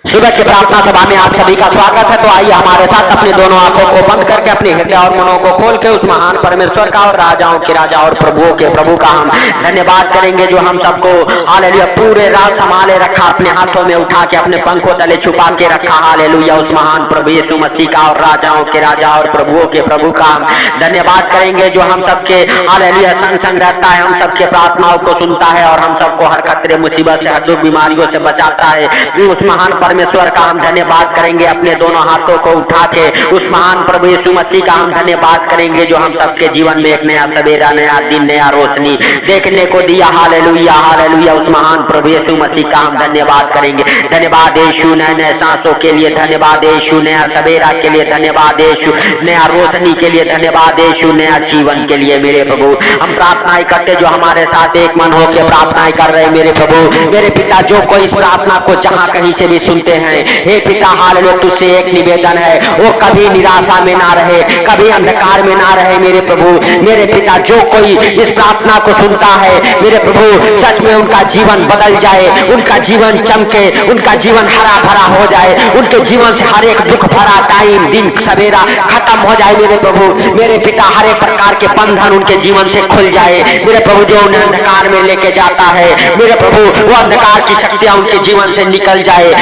सुबह की प्रार्थना सभा में आप सभी का स्वागत है। तो आइए हमारे साथ अपने दोनों आंखों को बंद करके अपने हृदय और मनों को खोल के उस महान परमेश्वर का और राजाओं के राजा और प्रभुओं के प्रभु का हम धन्यवाद करेंगे, जो हम सबको हालेलुया पूरे रात संभाले रखा, अपने हाथों में उठा के अपने पंखों तले छुपा के रखा। हालेलुया उस महान प्रभु यीशु मसीह का और राजाओं के राजा और प्रभुओं के प्रभु का हम धन्यवाद करेंगे, जो हम सबके हालेलुया संग संग रहता है, हम सबके प्रार्थनाओं को सुनता है और हम सबको हर खतरे मुसीबत से, हर दुख बीमारियों से बचाता है। उस महान परमेश्वर का हम धन्यवाद करेंगे। अपने दोनों हाथों को उठा के उस महान प्रभु यीशु मसीह का हम धन्यवाद करेंगे, जो हम सबके जीवन में एक नया सवेरा, नया दिन, नया रोशनी देखने को दिया। हालेलुया हालेलुया उस महान प्रभु यीशु मसीह का हम धन्यवाद करेंगे। धन्यवाद यीशु नए नए सांसों के लिए, धन्यवाद यीशु नया सवेरा के लिए, धन्यवाद यीशु नया रोशनी के लिए, धन्यवाद यीशु नया जीवन के लिए। मेरे प्रभु हम प्रार्थनाएं करते जो हमारे साथ एक मन होकर प्रार्थनाएं कर रहे मेरे प्रभु मेरे पिता, जो कोई इस प्रार्थना को जहां कहीं से भी सुनते हैं, हे पिता हालेलुया तुझसे एक निवेदन है, वो कभी निराशा में ना रहे, कभी अंधकार में ना रहे। मेरे प्रभु मेरे पिता, जो कोई इस प्रार्थना को सुनता है मेरे प्रभु, सच में उनका जीवन बदल जाए, उनका जीवन चमके, उनका जीवन हरा भरा हो जाए, उनके जीवन से हर एक दुख भरा टाइम, दिन, सवेरा खत्म हो जाए। मेरे प्रभु मेरे पिता, हर एक प्रकार के बंधन उनके जीवन से खुल जाए। मेरे प्रभु जो उन्हें अंधकार में लेके जाता है मेरे प्रभु, वो अंधकार की शक्तियां उनके जीवन से निकल जाए।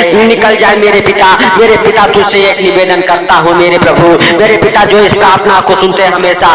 मेरे पिता तुझसे एक निवेदन करता हूँ मेरे प्रभु मेरे पिता, जो इस प्रार्थना को सुनते हमेशा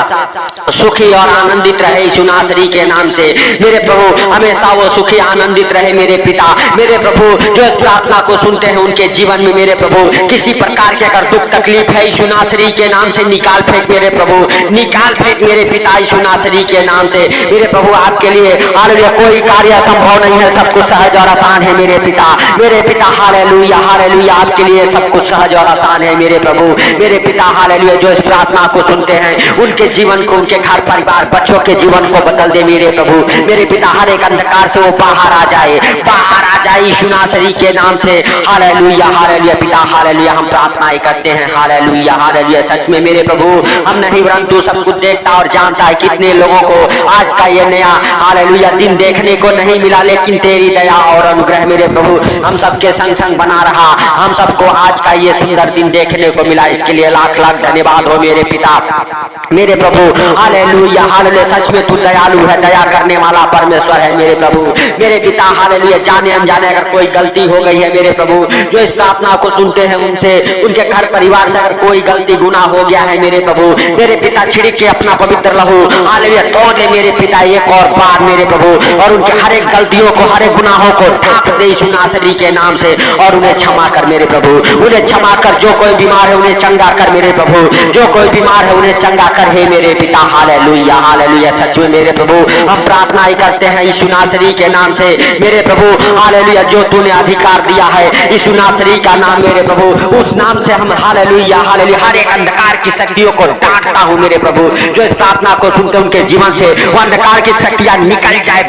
सुखी और आनंदित रहे यीशु नासरी के नाम से। मेरे प्रभु हमेशा वो सुखी आनंदित रहे मेरे पिता। मेरे प्रभु जो इस प्रार्थना को सुनते हैं उनके जीवन में मेरे प्रभु किसी प्रकार के अगर दुख तकलीफ है यीशु नासरी के नाम से निकाल फेंक मेरे प्रभु, निकाल फेंक मेरे पिता यीशु नासरी के नाम से। मेरे प्रभु आपके लिए हालेलुया कोई कार्य असंभव नहीं है, सब कुछ सहज और आसान है मेरे पिता हालेलुया हालेलुया आपके लिए सब कुछ सहज और आसान है मेरे प्रभु मेरे पिता हालेलुया। जो इस प्रार्थना को सुनते हैं उनके जीवन को, उनके घर परिवार बच्चों के जीवन को बदल दे मेरे प्रभु मेरे पिता। हर एक अंधकार से वो बाहर आ जाए यीशु नासरी के नाम से। हालेलुया हालेलुया पिता हालेलुया हम प्रार्थनाएं करते हैं। हालेलुया हालेलुया सच में मेरे प्रभु हम नहीं परंतु सब कुछ देखता और जानता है कितने लोगों को आज का ये नया हालेलुया दिन देखने को नहीं मिला, लेकिन तेरी दया और अनुग्रह मेरे प्रभु हम सबके संग संग बना रहा, हम सबको आज का ये सुंदर दिन देखने को मिला। इसके लिए लाख लाख धन्यवाद हो मेरे पिता मेरे प्रभु हालेलुया हालेलुया। सच में तू दयालु है, दया करने वाला परमेश्वर है मेरे प्रभु मेरे पिता हालेलुया। जाने अनजाने अगर कोई गलती हो गई है मेरे प्रभु, जो इस प्रार्थना को सुनते हैं उनसे, उनके घर परिवार से अगर कोई गलती गुनाह हो गया है मेरे प्रभु मेरे पिता, छिड़क के अपना पवित्र लहू हालेलुया तोड़ दे मेरे पिता एक और बार मेरे प्रभु, और उनके हर एक गलतियों को, हर एक गुनाहों को ढांप दे यीशु नासरी के नाम से, और उन्हें क्षमा कर मेरे प्रभु, उन्हें क्षमा कर। जो कोई बीमार है उन्हें चंगा कर मेरे प्रभु, जो कोई बीमार है उन्हें चंगा कर हे मेरे पिता हालेलुया हालेलुया। सच में मेरे प्रभु हम प्रार्थना ही करते हैं यीशु नासरी के नाम से मेरे प्रभु हालेलुया। जो तूने अधिकार दिया है यीशु नासरी का नाम मेरे प्रभु, उस नाम से हम हालेलुया हालेलुया हर एक अंधकार की शक्तियों को डांटता हूँ मेरे प्रभु। जो इस प्रार्थना को सुनते उनके जीवन से वो अंधकार की शक्तियां निकल जाए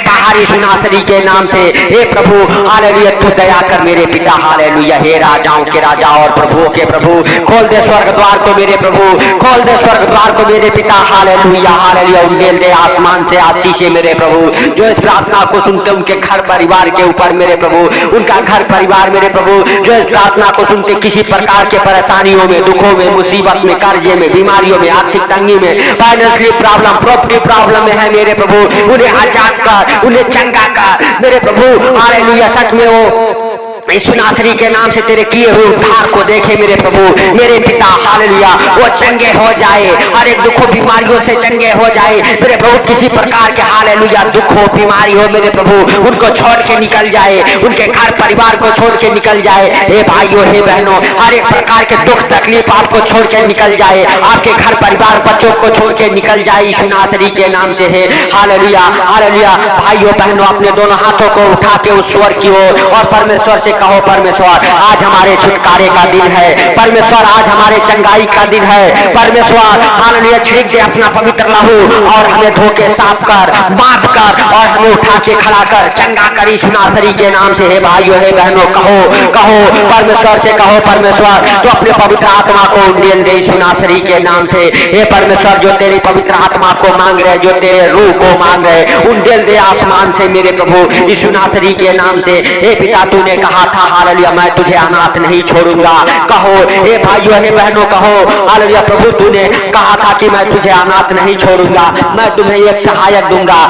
बाहर यीशु नासरी के नाम से। हे प्रभु हालेलुया तू दया कर मेरे पिता हालेलुया। हे राजाओं के राजा और प्रभुओं के प्रभु, खोल दे स्वर्ग द्वार को मेरे प्रभु, खोल दे स्वर्ग द्वार को मेरे पिता हालेलुया हालेलुया। उंडेल दे आसमान से आशीषें मेरे प्रभु, जो इस प्रार्थना को सुनते उनके घर परिवार के ऊपर मेरे प्रभु, उनका घर परिवार मेरे प्रभु, जो इस प्रार्थना को सुनते किसी प्रकार के परेशानियों में, दुखों में, मुसीबत में, कर्जे में, बीमारियों में, आर्थिक तंगी में, फाइनेंशियल प्रॉब्लम, प्रॉपर्टी प्रॉब्लम में है मेरे प्रभु, उन्हें आजाद कर, उन्हें चंगा कर मेरे प्रभु हालेलुया। सच में वो यीशु नासरी के नाम से तेरे किए हुए उद्धार को देखे मेरे प्रभु मेरे पिता हालेलुया, वो चंगे हो जाए, हर एक दुखों बीमारियों से चंगे हो जाए मेरे प्रभु। किसी प्रकार के हालेलुया दुख हो, बीमारी हो मेरे प्रभु, उनको छोड़ के निकल जाए, उनके घर परिवार को छोड़ के निकल जाए। हे भाइयों हे बहनों, हर एक प्रकार के दुख तकलीफ आपको छोड़ के निकल जाए, आपके घर परिवार बच्चों को छोड़ के निकल जाए यीशु नासरी के नाम से। है हालेलुया हालेलुया। भाइयों बहनों अपने दोनों हाथों को उठा के उस स्वर की ओर और परमेश्वर से कहो, परमेश्वर आज हमारे छुटकारे का दिन है, परमेश्वर आज हमारे चंगाई का दिन है, परमेश्वर हालेलुया छिड़क दे अपना पवित्र लहू और हमें धो के साफ कर, माफ कर और हमें उठा के खड़ा कर, चंगा कर यीशु नासरी के नाम से। हे भाइयों हे बहनों कहो कहो परमेश्वर से कहो, परमेश्वर जो अपने पवित्र आत्मा को उंडेल दे यीशु नासरी के नाम से। हे परमेश्वर जो तेरी पवित्र आत्मा को मांग रहे, जो तेरे रूह को मांग रहे, उंडेल दे आसमान से मेरे प्रभु यीशु नासरी के नाम से। हे पिता तूने कहा था हालेलुया मैं तुझे अनाथ नहीं छोड़ूंगा। कहो हे भाइयों हे बहनों कहो हालेलुया प्रभु तूने कहा था कि मैं तुझे अनाथ नहीं छोड़ूंगा, मैं तुम्हें एक सहायक दूंगा।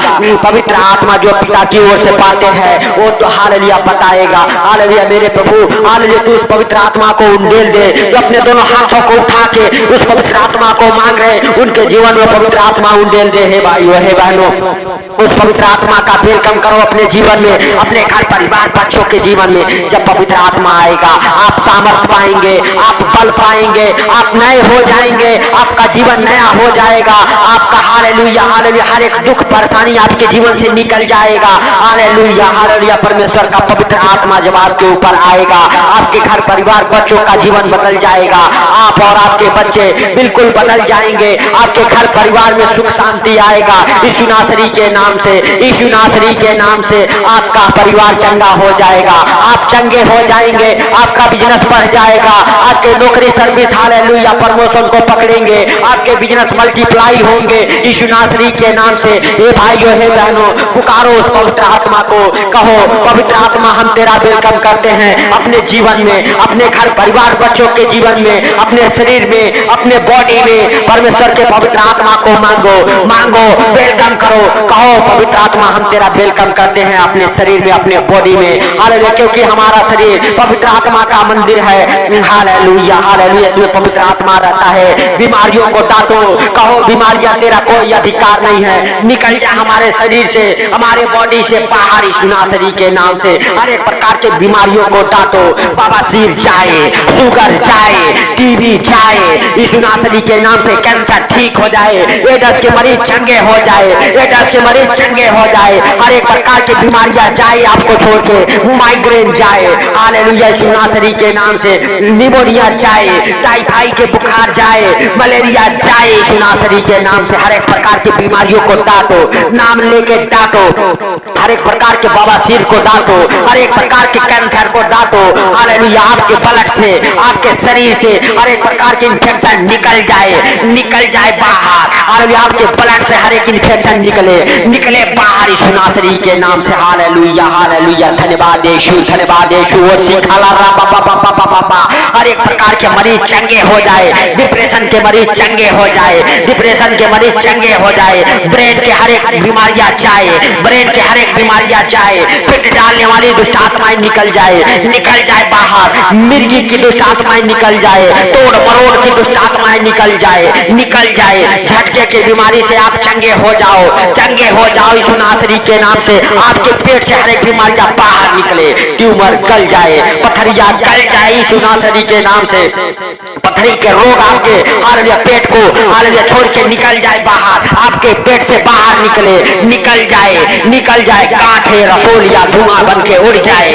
पवित्र आत्मा जो पिता की ओर से पाते हैं वो तो हालेलुया बताएगा। हालेलुया मेरे प्रभु हालेलुया तू उस पवित्र आत्मा को उंडेल दे जो अपने दोनों हाथों को उठा के उस पवित्र आत्मा को मांग रहे उनके जीवन में पवित्र आत्मा उंडेल दे। हे भाइयों हे बहनों उस पवित्र आत्मा का वेलकम करो अपने जीवन में, अपने घर परिवार बच्चों के जीवन में। जब पवित्र आत्मा आएगा आप सामर्थ्य पाएंगे, आप बल पाएंगे, आप नए हो जाएंगे, आपका जीवन नया हो जाएगा। आपका हालेलुया हालेलुया हर एक दुख परेशानी आपके जीवन से निकल जाएगा। हालेलुया हालेलुया परमेश्वर का पवित्र आत्मा जब आपके ऊपर आएगा आपके घर परिवार बच्चों का जीवन बदल जाएगा। आप और आपके बच्चे बिल्कुल बदल जाएंगे, आपके घर परिवार में सुख शांति आएगा। यीशु नासरी के नाम से, यीशु नासरी के नाम से आपका परिवार चंगा हो जाएगा, आप चंगे हो जाएंगे, आपका बिजनेस बढ़ जाएगा, आपके नौकरी सर्विस हालेलुया प्रमोशन को पकड़ेंगे, आपके बिजनेस मल्टीप्लाई होंगे यीशु नासरी के नाम से। हे भाइयों हे बहनों पुकारो उस पवित्र आत्मा को, कहो पवित्र आत्मा हम तेरा वेलकम करते हैं अपने जीवन में, अपने घर परिवार बच्चों के जीवन में, अपने शरीर में, अपने बॉडी में। परमेश्वर के पवित्र आत्मा को मांगो मांगो वेलकम करो, कहो पवित्र आत्मा हम तेरा वेलकम करते हैं अपने शरीर में अपने बॉडी में। हालेलुया क्योंकि हमारा शरीर पवित्र आत्मा का मंदिर है। हालेलुया हालेलुया इसमें पवित्र आत्मा रहता है। बीमारियों को डांटो, कहो बीमारियां तेरा कोई अधिकार नहीं है, निकल जा हमारे शरीर से हमारे बॉडी से बाहर यीशु नासरी के नाम से। हर एक प्रकार के बीमारियों को डांटो, बवासीर जाए, शुगर जाए, टीबी जाए यीशु नासरी के नाम से। कैंसर ठीक हो जाए, एड्स के मरीज चंगे हो जाए, एड्स के मरीज चंगे हो जाए, हर एक प्रकार की बीमारियां जाए आपको छोड़ के, माइग्रेन जाए हालेलुया यीशु नासरी के नाम से। निमोनिया जाए, टाइफाइड के बुखार जाए, मलेरिया जाए यीशु नासरी के नाम से। हर एक प्रकार की बीमारियों को डांटो, नाम लेके डांटो, हर एक प्रकार के बवासीर को डांटो, हर एक प्रकार के कैंसर को डांटो हालेलुया। आपके ब्लड से आपके शरीर से हर एक प्रकार के इंफेक्शन निकल जाए बाहर हालेलुया। आपके ब्लड से हर एक इंफेक्शन निकले बाहर यीशु नासरी के नाम से। हालेलुया हालेलुया धन्यवाद यीशु धन्यवाद यीशु। वो सिखाला रा पा पा पा पा पा हर एक प्रकार के मरीज चंगे हो जाए, डिप्रेशन के मरीज चंगे हो जाए, डिप्रेशन के मरीज चंगे हो जाए, ब्रेन के हर एक बीमारियां जाए, ब्रेन के हर एक बीमारियां जाए, फिट डालने वाली दुष्ट आत्माएं निकल जाए बाहर, मिर्गी की दुष्ट आत्माएं निकल जाए, तोड़ मरोड़ की दुष्ट आत्माएं निकल जाए, झटके की बीमारी से आप चंगे हो जाओ यीशु नासरी के नाम से। आपके पेट से हर एक बीमारियां बाहर निकले, ट्यूमर गल जाए, पथरिया गल जाए यीशु नासरी के नाम से। पथरी के रोग आपके हालेलुया पेट को हालेलुया छोड़ के निकल जाए बाहर, आपके पेट से बाहर निकल जाए गांठे रसोलिया धुआं बन के उड़ जाए,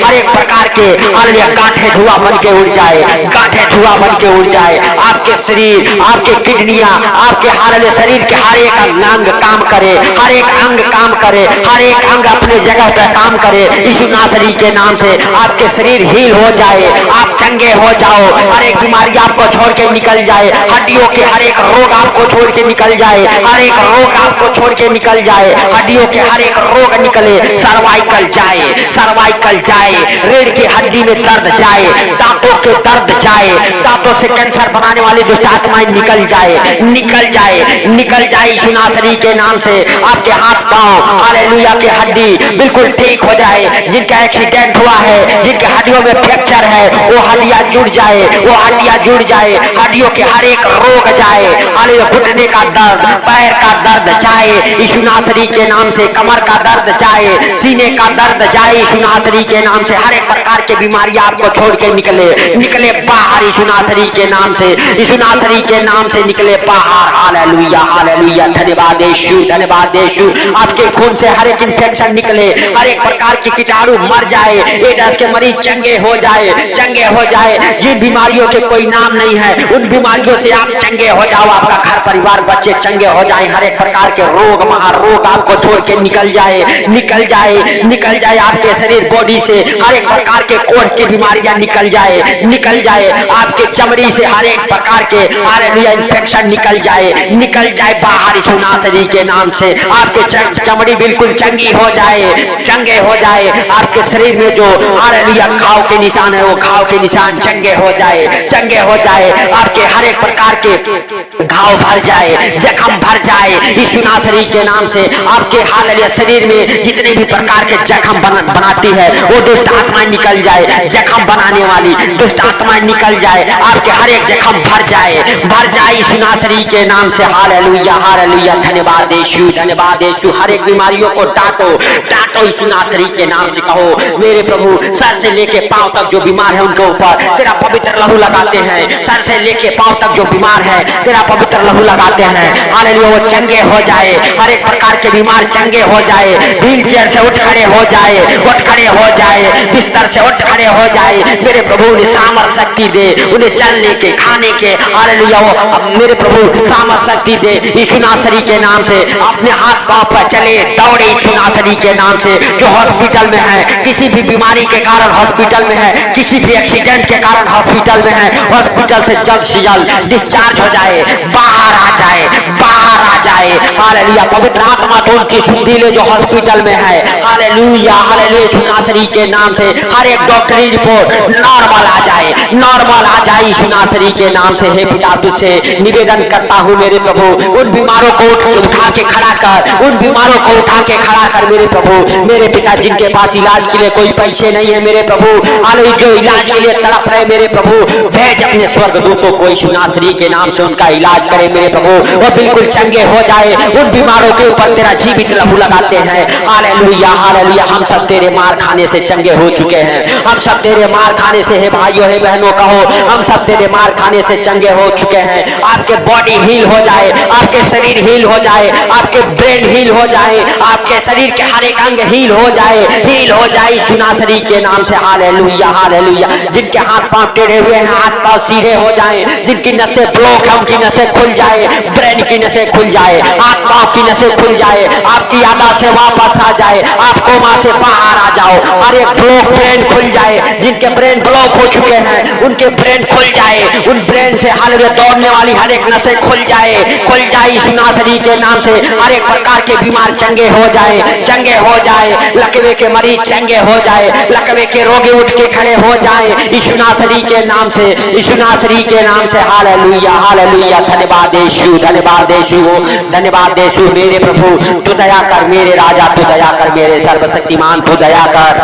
हर एक प्रकार के हालेलुया गांठे धुआं बन के उड़ जाए। आपके शरीर आपके किडनियां आपके हालेलुया शरीर के हर एक अंग काम करे, हर एक अंग काम करे, हर एक अंग अपने जगह पर काम करे यीशु नासरी के नाम से। आपके शरीर हील हो जाए, आप चंगे हो जाओ, हर एक बीमारी आपको छोड़ के निकल जाए, हड्डियों के हर एक रोग आपको छोड़ के निकल जाए, हर एक रोग आपको छोड़ के निकल जाए, हड्डियों के हर एक रोग निकले, सर्वाइकल जाए, रीढ़ की हड्डी में दर्द जाए, दांतों के दर्द जाए, दांतों से कैंसर बनाने वाली दुष्ट आत्माएं निकल जाए यीशु नासरी के नाम से। आपके हाथ पांव हालेलुया के हड्डी बिल्कुल ठीक हो जाए, जिनका एक्सीडेंट हुआ है, जिनके हड्डियों में फ्रैक्चर है वो हड्डियां जुड़ जाए, हड्डियों के हर एक रोग जाए हालेलुया। घुटने का दर्द, पैर का दर्द जाए यीशु नासरी के नाम से, कमर का दर्द जाए, सीने का दर्द जाए यीशु नासरी के नाम से। हर एक प्रकार की बीमारियां आपको छोड़ के निकले बाहर यीशु नासरी के नाम से, यीशु नासरी के नाम से निकले बाहर हालेलुया हालेलुया धन्यवाद यीशु। आपके खून से हर एक इंफेक्शन निकले, हर एक प्रकार के कीटाणु मर जाए, एड्स के मरीज चंगे हो हो जाए। जिन बीमारियों के कोई नाम नहीं है उन बीमारियों से आप चंगे हो जाओ, आपका घर परिवार बच्चे चंगे हो जाए, हर एक प्रकार के रोग महारोग आपको छोड़ के निकल जाए, निकल जाए, निकल जाए आपके शरीर बॉडी से हर एक प्रकार के कोढ़ की बीमारियां निकल जाए, निकल जाए आपके चमड़ी से हर एक प्रकार के हालेलुया इंफेक्शन निकल जाए, निकल जाए बाहर यीशु नासरी के नाम से आपके चमड़ी बिल्कुल चंगी हो जाए, चंगे हो जाए, आपके शरीर में जो हालेलुया घाव के निशान है वो घाव के निशान चंगे हो जाए, चंगे हो जाए, आपके हर एक प्रकार के घाव भर जाए, जख्म भर जाए यीशु नासरी के नाम से। आपके हालेलुया शरीर में जितने भी प्रकार के जख्म बनाती है वो दुष्ट आत्माएं निकल जाए, जख्म बनाने वाली दुष्ट आत्माएं निकल जाए, आपके हर एक जख्म भर जाए, भर जाए यीशु नासरी के नाम से। हालेलुया हालेलुया, धन्यवाद यीशु, धन्यवाद यीशु। हर एक बीमारियों को डांटो, डांटो यीशु नासरी के नाम से। कहो मेरे प्रभु सर से लेके पांव तक जो बीमार है उनके ऊपर तेरा पवित्र लहू लगाते हैं, सर से लेके पांव तक जो बीमार है तेरा पवित्र लहू लगाते हैं। हालेलुया, वो चंगे हो जाए, हर एक प्रकार के बीमार चंगे हो जाए, व्हील चेयर से उठ खड़े हो जाए, उठ खड़े हो जाए, बिस्तर से उठ खड़े हो जाए। मेरे प्रभु उन्हें सामर्थ शक्ति दे, उन्हें चलने के खाने के हालेलुया मेरे प्रभु सामर्थ शक्ति दे यीशु नासरी के नाम से। अपने हाथ पांव पर चले दौड़े यीशु नासरी के नाम से। जो हॉस्पिटल में है, किसी भी बीमारी के कारण हॉस्पिटल में है, किसी भी एक्सीडेंट के कारण हॉस्पिटल में है, हॉस्पिटल से जल्द से जल्द डिस्चार्ज हो जाए, बाहर आ जाए, बाहर आ जाए। हालेलुया, पवित्र आत्मा तो उनकी शुद्धि ले जो हॉस्पिटल में है। हालेलुया हालेलुया, यीशु नासरी के नाम से हर एक डॉक्टरी रिपोर्ट नॉर्मल आ जाए, नॉर्मल आ जाए यीशु नासरी के नाम से। हे पिता तुझसे निवेदन करता हूँ मेरे प्रभु, उन बीमारों को उठा के खड़ा कर, उन बीमारों को उठा के खड़ा कर मेरे प्रभु। मेरे पिता जिनके पास इलाज के लिए कोई पैसे नहीं है मेरे प्रभु, हालेलुया जो इलाज के लिए तड़प रहे मेरे प्रभु, भेज अपने स्वर्गदूतों को यीशु नासरी के नाम से उनका इलाज करे मेरे प्रभु, वो बिल्कुल चंगे हो जाए। उन बीमारों के ऊपर तेरा जीवित लहू लगाते हैं। हालेलुया हालेलुया, हम सब तेरे मार खाने से चंगे हो चुके हैं, हम सब तेरे मार खाने से, हे भाइयों हे बहनों कहो, हम सब तेरे मार खाने से चंगे हो चुके हैं। आपके बॉडी हील हो जाए, आपके शरीर हील हो जाए, आपके ब्रेन हील हो जाए, आपके शरीर के हर एक अंग हील हो जाए, हील हो जाए यीशु नासरी के नाम से। हालेलुया हालेलुया, जिनके हाथ पांव टेढ़े हुए हैं हाथ पांव सीधे हो जाए, जिनकी नसें ब्लॉक है उनकी नसें खुल जाए, ब्रेन की नसें खुल जाए, हाथ पांव की नसें खुल जाए, आपकी यादाश्त से वापस आ जाए, आप कोमा से बाहर आ जाओ, हर एक ब्लॉक ब्रेन खुल जाए, जिनके ब्रेन ब्लॉक हो चुके हैं उनके ब्रेन खुल जाए, उन ब्रेन से हालेलुया दौड़ने वाली हर एक नसें खुल जाए, खुल जाए यीशु नासरी के नाम से। हर एक प्रकार के बीमार चंगे हो जाए, चंगे हो जाए, लकवे के मरीज चंगे हो जाए, लकवे के रोगी उठ के खड़े हो जाए यीशु नासरी के नाम से, यीशु नासरी के नाम से। हालेलुया हालेलुया, धन्यवाद यीशु, धन्यवाद यीशु, धन्यवाद यीशु। मेरे प्रभु तू दया कर, मेरे राजा तू दया कर, मेरे सर्वशक्तिमान तू दया कर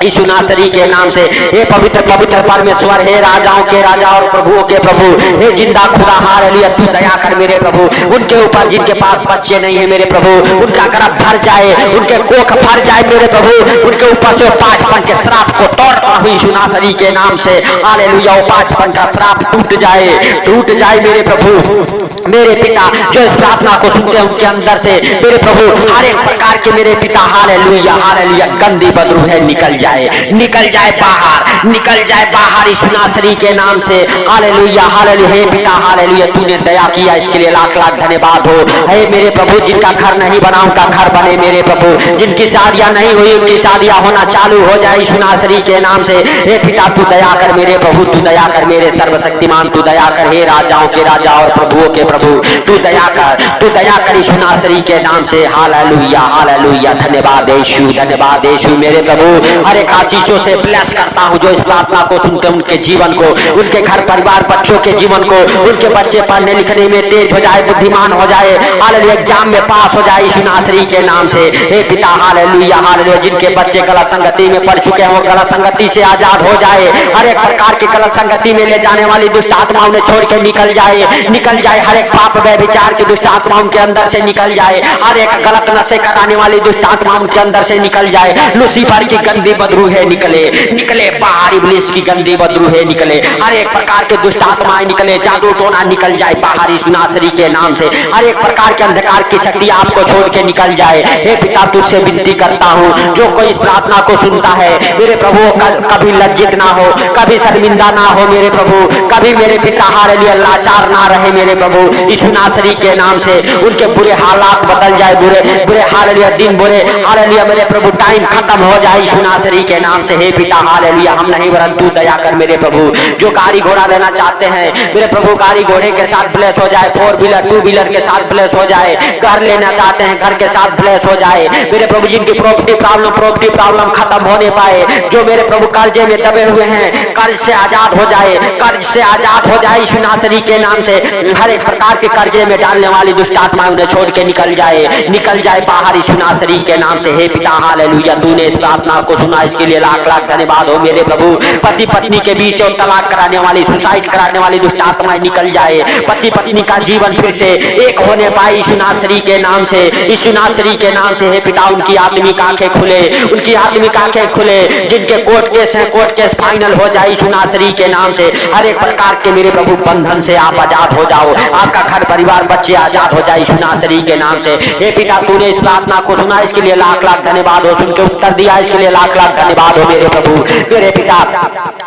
यीशु नासरी के नाम से। हे पवित्र पवित्र परमेश्वर, हे राजाओं के राजा और प्रभुओं के प्रभु, हे जिंदा खुदा, हालेलुया तू दया कर मेरे प्रभु। उनके ऊपर जिनके पास बच्चे नहीं है मेरे प्रभु, उनका गर्भ भर जाए, उनके कोख भर जाए मेरे प्रभु, उनके ऊपर से 5 के श्राप को तोड़ता हूँ यीशु नासरी के नाम से। हालेलुया, 5 का श्राप टूट जाए, टूट जाए मेरे प्रभु। मेरे पिता जो इस प्रार्थना को सुनते हैं उनके अंदर से मेरे प्रभु हर एक प्रकार के मेरे पिता हालेलुया हालेलुया गंदी बदबू है निकल जाए, निकल जाए बाहर, निकल जाए बाहर यीशु नासरी के नाम से। हालेलुया हालेलुया, हे पिता हालेलुया तूने दया किया, इसके लिए लाख लाख धन्यवाद हो। हे मेरे प्रभु जिनका घर नहीं बना उनका घर बने मेरे प्रभु, जिनकी शादियां नहीं हुई उनकी शादियां होना चालू हो जाए यीशु नासरी के नाम से। हे पिता तू दया कर मेरे प्रभु, तू दया कर मेरे सर्वशक्तिमान तू दया कर, हे राजाओं के राजा और प्रभुओं के प्रभु तू दया कर, तू दया कर यीशु नासरी के नाम से। हालेलुया हालेलुया, धन्यवाद यीशु, धन्यवाद यीशु मेरे प्रभु। हर एक आशीषों से ब्लेस करता हूँ जो इस प्रार्थना को सुनते हैं, उनके जीवन को, उनके घर परिवार बच्चों के जीवन को, उनके बच्चे पढ़ने लिखने में तेज हो जाए, बुद्धिमान हो जाए, हालेलुया एग्जाम में पास हो जाए यीशु नासरी के नाम से। हे पिता हालेलुया हालेलुया, जिनके बच्चे गलत संगति में पड़ चुके हैं वो गलत संगति से आजाद हो जाए, हर एक प्रकार की गलत संगति में ले जाने वाली दुष्ट आत्मा उन्हें छोड़ के निकल जाए, निकल जाए, हर एक पाप व्यभिचार की दुष्ट आत्मा उनके अंदर से निकल जाए, हर एक गलत नशे कराने वाली दुष्ट आत्मा उनके अंदर से निकल जाए, लूसीफर की गंदी बदरूहे निकले निकले बाहर, इब्लीस की गंदी बदरूहे निकले, हर एक प्रकार के दुष्ट आत्माएं निकले, जादू टोना निकल जाए बाहर यीशु नासरी के नाम से, हर एक प्रकार के अंधकार की शक्ति आपको छोड़ के निकल जाए। हे पिता तुझसे विनती करता हूँ, जो कोई इस प्रार्थना को सुनता है मेरे प्रभु कभी लज्जित ना हो, कभी शर्मिंदा ना हो मेरे प्रभु, कभी मेरे पिता हालेलुया लाचार ना रहे मेरे प्रभु, यीशु नासरी के नाम से उनके बुरे हालात बदल जाए, बुरे बुरे हालेलुया दिन, बुरे हालेलुया मेरे प्रभु टाइम खत्म हो जाए यीशु नासरी के नाम से। हे पिता हालेलुया हम नहीं वरन तू दया कर मेरे प्रभु, जो गाड़ी घोड़ा लेना चाहते हैं मेरे प्रभु गाड़ी घोड़े के साथ फ्लैश हो जाए, 4 व्हीलर 2 व्हीलर के साथ फ्लैश हो जाए, घर लेना चाहते हैं घर के साथ फ्लैश हो जाए मेरे प्रभु, जिनकी प्रॉपर्टी प्रॉब्लम खत्म होने पाए, जो मेरे प्रभु कर्जे में दबे हुए हैं कर्ज से आजाद हो जाए, कर्ज से आजाद हो जाए यीशु नासरी के नाम से, हर एक प्रकार के कर्जे में डालने वाली दुष्ट आत्माएं उन्हें छोड़ के निकल जाए बाहर यीशु नासरी के नाम से। हे पिता हालेलुया तूने इस प्रार्थना को सुना, इसके लिए लाख लाख धन्यवाद हो मेरे प्रभु। पति पत्नी के बीच और तलाक कराने वाली, सुसाइड कराने वाली दुष्ट आत्माएं निकल जाए, पति पत्नी का जीवन फिर से एक होने पाए यीशु नासरी के नाम से, यीशु नासरी के नाम से। हे पिता उनकी आत्मिक आंखें खुले, उनकी आत्मिक आंखें खुले, जिनके कोर्ट केस हैं कोर्ट केस फाइनल हो जाए यीशु नासरी के नाम से, हर एक प्रकार के मेरे प्रभु बंधन से आप आजाद हो जाओ, आपका घर परिवार बच्चे आजाद हो जाए यीशु नासरी के नाम से। हे पिता तूने इस प्रार्थना को सुना, इसके लिए लाख लाख धन्यवाद हो, सुन के उत्तर दिया इसके लिए लाख लाख धन्यवाद हो मेरे प्रभु। मेरे पिता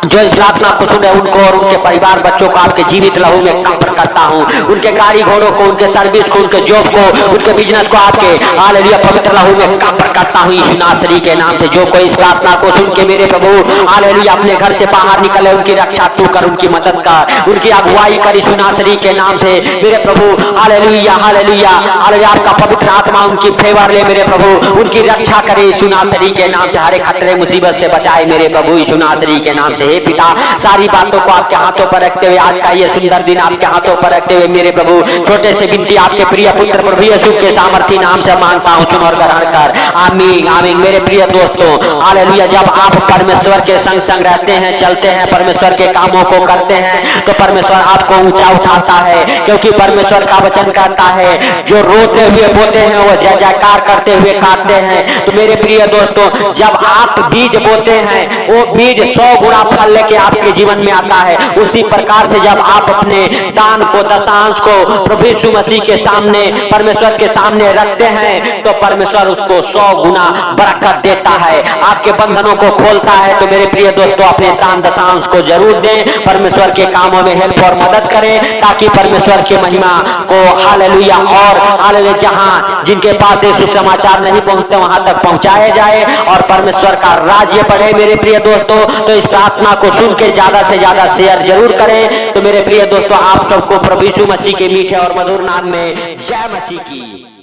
जो इस प्रार्थना को सुने उनको और उनके परिवार बच्चों को आपके जीवित लहू में कब्र करता हूँ, उनके गाड़ी घोड़ों को, उनके सर्विस को, उनके जॉब को, उनके बिजनेस को आपके हालेलुया पवित्र लहू में कब्र करता हूँ यीशु नासरी के नाम से। जो कोई इस प्रार्थना को सुन के मेरे प्रभु हालेलुया अपने घर से बाहर निकले, उनकी रक्षा तू कर, उनकी मदद कर, उनकी अगुवाई कर यीशु नासरी के नाम से मेरे प्रभु हालेलुया हालेलुया हालेलुया। आपका पवित्र आत्मा उनकी फेवर ले मेरे प्रभु, उनकी रक्षा करे यीशु नासरी के नाम से, हर एक खतरे मुसीबत से बचाए मेरे प्रभु यीशु नासरी के नाम से। हे पिता सारी बातों को आपके हाथों पर रखते हुए, आज का ये सुंदर दिन आपके हाथों पर रखते हुए मेरे प्रभु छोटे से विनती आपके प्रिय पुत्र प्रभु यीशु के सामर्थी नाम से मांगता हूँ, सुन और ग्रहण कर, आमीन आमीन। मेरे प्रिय दोस्तों हालेलुया जब आप परमेश्वर के संग संग रहते हैं, चलते हैं, परमेश्वर के कामों को करते हैं तो परमेश्वर आपको ऊंचा उठाता है, क्योंकि परमेश्वर का वचन कहता है जो रोते हुए बोते हैं वो जय जयकार करते हुए काटते हैं। तो मेरे प्रिय दोस्तों जब आप बीज बोते हैं वो बीज 100 गुना फल लेके आपके जीवन में आता है, उसी प्रकार से जब आप अपने दान को, दशांश को प्रभु यीशु मसीह के सामने, परमेश्वर के सामने रखते हैं तो परमेश्वर उसको 100 गुना बरकत देता है, आपके बंधनों को खोलता है। तो मेरे प्रिय दोस्तों अपने दान दशांश को जरूर दें, परमेश्वर के कामों में हेल्प और मदद करें, ताकि परमेश्वर की महिमा को हालेलुया और हालेलुया जहां जिनके पास ये सुसमाचार नहीं पहुंचते वहां तक पहुंचाया जाए और परमेश्वर का राज्य बढ़े। मेरे प्रिय दोस्तों तो इस प्रार्थना को सुन के ज्यादा से ज्यादा शेयर जरूर करें। तो मेरे प्रिय दोस्तों आप सबको प्रभु यीशु मसीह के मीठे और मधुर नाम में जय मसीह की।